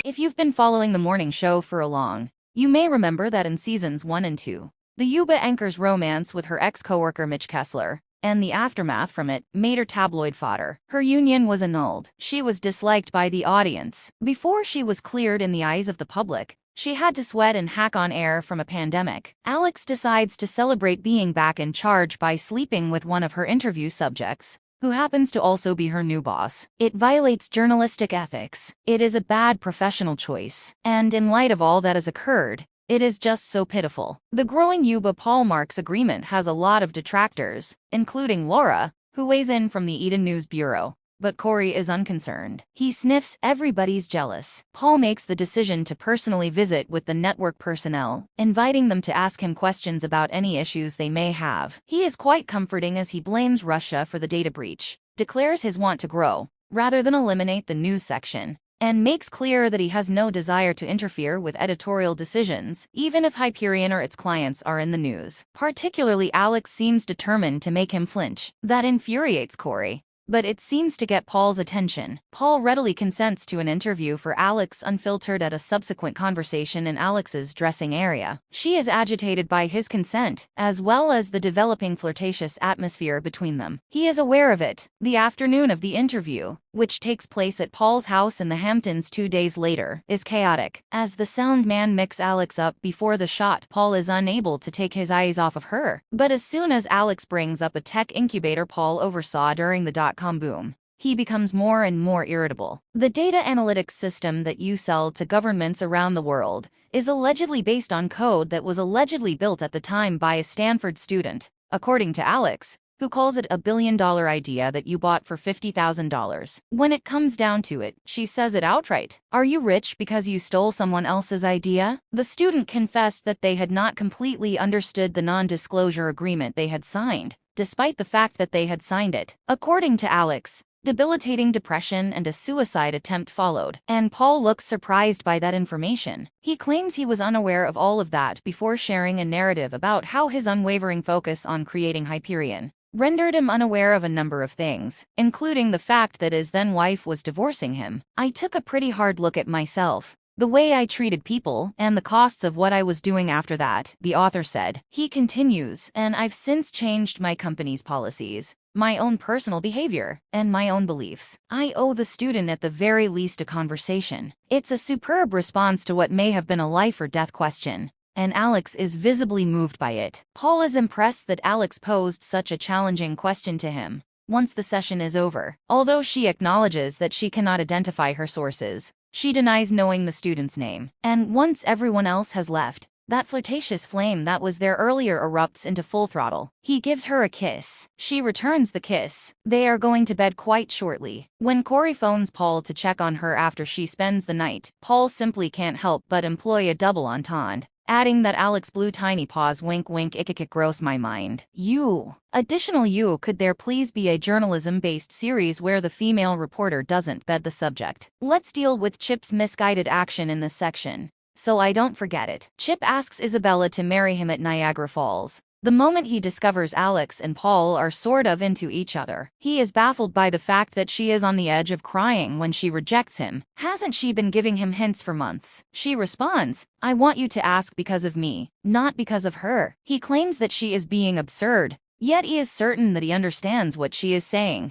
If you've been following the morning show for a long, you may remember that in seasons 1 and 2, the Yuba anchor's romance with her ex-coworker Mitch Kessler, and the aftermath from it, made her tabloid fodder. Her union was annulled. She was disliked by the audience. Before she was cleared in the eyes of the public, she had to sweat and hack on air from a pandemic. Alex decides to celebrate being back in charge by sleeping with one of her interview subjects, who happens to also be her new boss. It violates journalistic ethics. It is a bad professional choice. And in light of all that has occurred, it is just so pitiful. The growing Yuba-Paul Marks agreement has a lot of detractors, including Laura, who weighs in from the Eden News Bureau. But Corey is unconcerned. He sniffs everybody's jealous. Paul makes the decision to personally visit with the network personnel, inviting them to ask him questions about any issues they may have. He is quite comforting as he blames Russia for the data breach, declares his want to grow, rather than eliminate the news section, and makes clear that he has no desire to interfere with editorial decisions, even if Hyperion or its clients are in the news. Particularly, Alex seems determined to make him flinch. That infuriates Corey, but it seems to get Paul's attention. Paul readily consents to an interview for Alex Unfiltered at a subsequent conversation in Alex's dressing area. She is agitated by his consent, as well as the developing flirtatious atmosphere between them. He is aware of it. The afternoon of the interview, which takes place at Paul's house in the Hamptons 2 days later, is chaotic. As the sound man mix Alex up before the shot, Paul is unable to take his eyes off of her. But as soon as Alex brings up a tech incubator Paul oversaw during the dot-com boom, he becomes more and more irritable. The data analytics system that you sell to governments around the world is allegedly based on code that was allegedly built at the time by a Stanford student, according to Alex, who calls it a billion-dollar idea that you bought for $50,000. When it comes down to it, she says it outright. Are you rich because you stole someone else's idea? The student confessed that they had not completely understood the non-disclosure agreement they had signed, despite the fact that they had signed it. According to Alex, debilitating depression and a suicide attempt followed, and Paul looks surprised by that information. He claims he was unaware of all of that before sharing a narrative about how his unwavering focus on creating Hyperion rendered him unaware of a number of things, including the fact that his then-wife was divorcing him. I took a pretty hard look at myself, the way I treated people, and the costs of what I was doing after that, the author said. He continues, and I've since changed my company's policies, my own personal behavior, and my own beliefs. I owe the student at the very least a conversation. It's a superb response to what may have been a life or death question, and Alex is visibly moved by it. Paul is impressed that Alex posed such a challenging question to him. Once the session is over, although she acknowledges that she cannot identify her sources, she denies knowing the student's name. And once everyone else has left, that flirtatious flame that was there earlier erupts into full throttle. He gives her a kiss. She returns the kiss. They are going to bed quite shortly. When Corey phones Paul to check on her after she spends the night, Paul simply can't help but employ a double entendre, adding that Alex blew tiny paws wink wink ikikik gross my mind. Additional could there please be a journalism-based series where the female reporter doesn't bed the subject? Let's deal with Chip's misguided action in this section, so I don't forget it. Chip asks Isabella to marry him at Niagara Falls. The moment he discovers Alex and Paul are sort of into each other, he is baffled by the fact that she is on the edge of crying when she rejects him. Hasn't she been giving him hints for months? She responds, I want you to ask because of me, not because of her. He claims that she is being absurd, yet he is certain that he understands what she is saying.